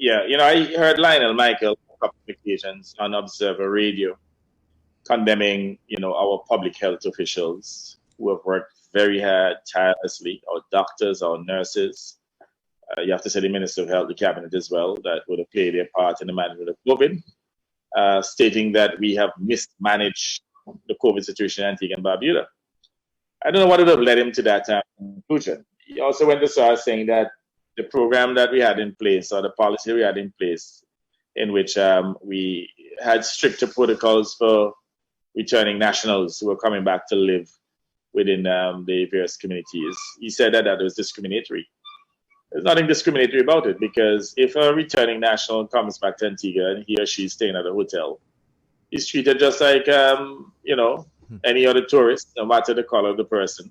Yeah, I heard Lionel Michael on a couple of occasions on Observer Radio condemning, our public health officials who have worked very hard, tirelessly, our doctors, our nurses. You have to say the Minister of Health, the cabinet as well, that would have played their part in the management of COVID, stating that we have mismanaged the COVID situation in Antigua and Barbuda. I don't know what would have led him to that conclusion. He also went as far as saying that the program that we had in place, or the policy we had in place, in which we had stricter protocols for returning nationals who were coming back to live within the various communities. He said that was discriminatory. There's nothing discriminatory about it, because if a returning national comes back to Antigua and he or she is staying at a hotel, he's treated just like any other tourist, no matter the color of the person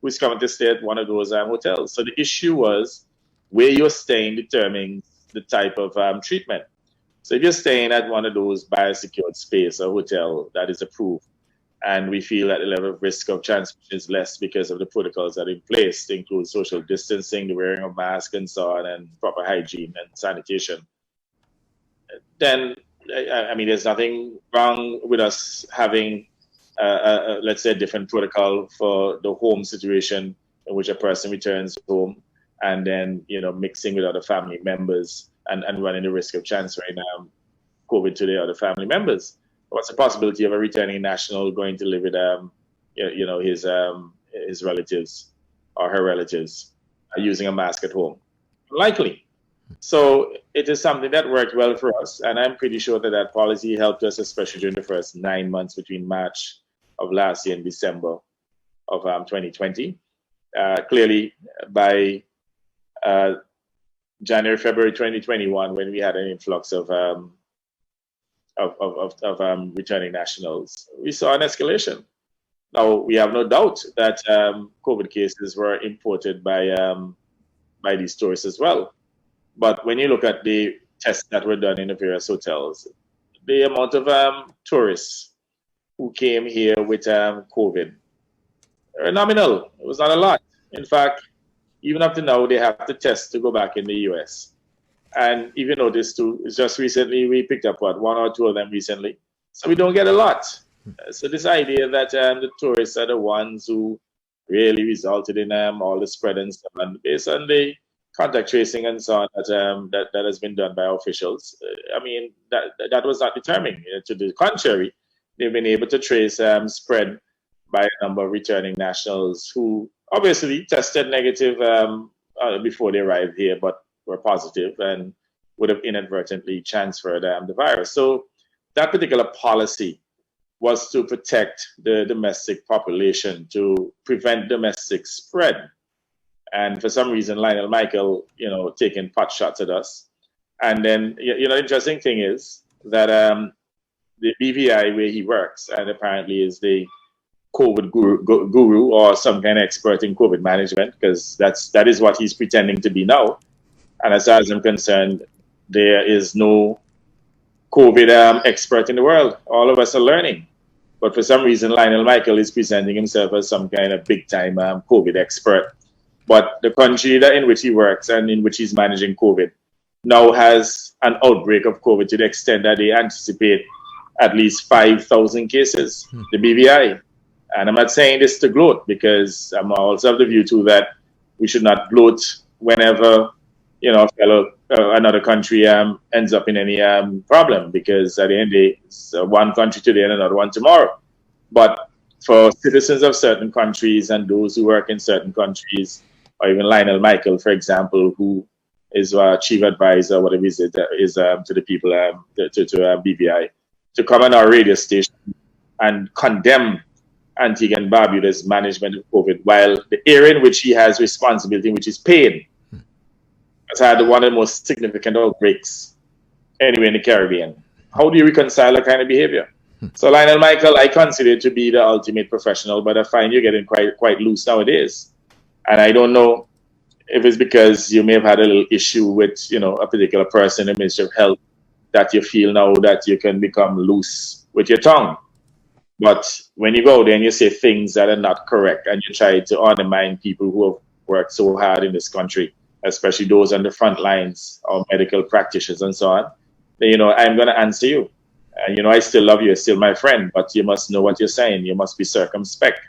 who's coming to stay at one of those hotels. So the issue was where you're staying determines the type of treatment. So if you're staying at one of those biosecured space or hotel that is approved, and we feel that the level of risk of transmission is less because of the protocols that are in place, to include social distancing, the wearing of masks and so on, and proper hygiene and sanitation, then, I mean, there's nothing wrong with us having, let's say, a different protocol for the home situation in which a person returns home, and then, mixing with other family members and running the risk of transferring COVID to the other family members. What's the possibility of a returning national going to live with, his relatives or her relatives using a mask at home? Likely. So it is something that worked well for us, and I'm pretty sure that policy helped us, especially during the first 9 months between March of last year and December of 2020. Clearly, by January, February 2021, when we had an influx of returning nationals, we saw an escalation. Now, we have no doubt that COVID cases were imported by these tourists as well. But when you look at the tests that were done in the various hotels, the amount of tourists who came here with COVID are nominal. It was not a lot. In fact, even up to now, they have to test to go back in the US. And if you notice too, it's just recently we picked up one or two of them recently. So we don't get a lot. So this idea that the tourists are the ones who really resulted in all the spread and stuff, and based on the contact tracing and so on that has been done by our officials, I mean, that was not determined. To the contrary, they've been able to trace spread by a number of returning nationals who obviously tested negative before they arrived here, but were positive and would have inadvertently transferred the virus. So that particular policy was to protect the domestic population, to prevent domestic spread. And for some reason, Lionel Michael, taking pot shots at us. And then, the interesting thing is that the BVI where he works, and apparently is the COVID guru or some kind of expert in COVID management, because that is what he's pretending to be now. And as far as I'm concerned, there is no COVID expert in the world. All of us are learning. But for some reason, Lionel Michael is presenting himself as some kind of big-time COVID expert. But the country in which he works and in which he's managing COVID now has an outbreak of COVID to the extent that they anticipate at least 5,000 cases, the BVI. And I'm not saying this to gloat, because I'm also of the view too that we should not gloat whenever another country ends up in any problem, because at the end of the day, it's one country today and another one tomorrow. But for citizens of certain countries and those who work in certain countries, or even Lionel Michael, for example, who is chief advisor, whatever is to the people, to BVI, to come on our radio station and condemn Antigua and Barbuda's management of COVID, while the area in which he has responsibility, which is paid, has had one of the most significant outbreaks anywhere in the Caribbean. How do you reconcile that kind of behavior? So Lionel Michael, I consider to be the ultimate professional, but I find you're getting quite loose nowadays. And I don't know if it's because you may have had a little issue with, a particular person in the Ministry of Health, that you feel now that you can become loose with your tongue. But when you go there and you say things that are not correct, and you try to undermine people who have worked so hard in this country, especially those on the front lines or medical practitioners and so on, then, I'm going to answer you. I still love you, you're still my friend, but you must know what you're saying. You must be circumspect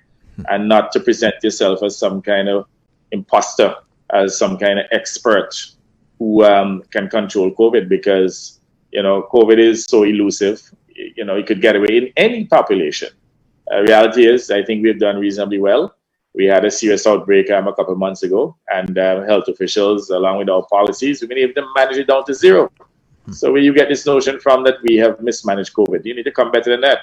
and not to present yourself as some kind of imposter, as some kind of expert who can control COVID, because, COVID is so elusive. It could get away in any population. Reality is, I think we've done reasonably well. We had a serious outbreak a couple of months ago, and health officials, along with our policies, we've been able to manage it down to zero. So where you get this notion from that we have mismanaged COVID, you need to come better than that.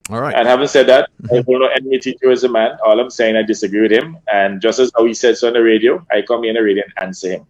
All right. And having said that, I don't know enmity to you as a man. All I'm saying, I disagree with him. And just as how he said so on the radio, I come here on the radio and answer him.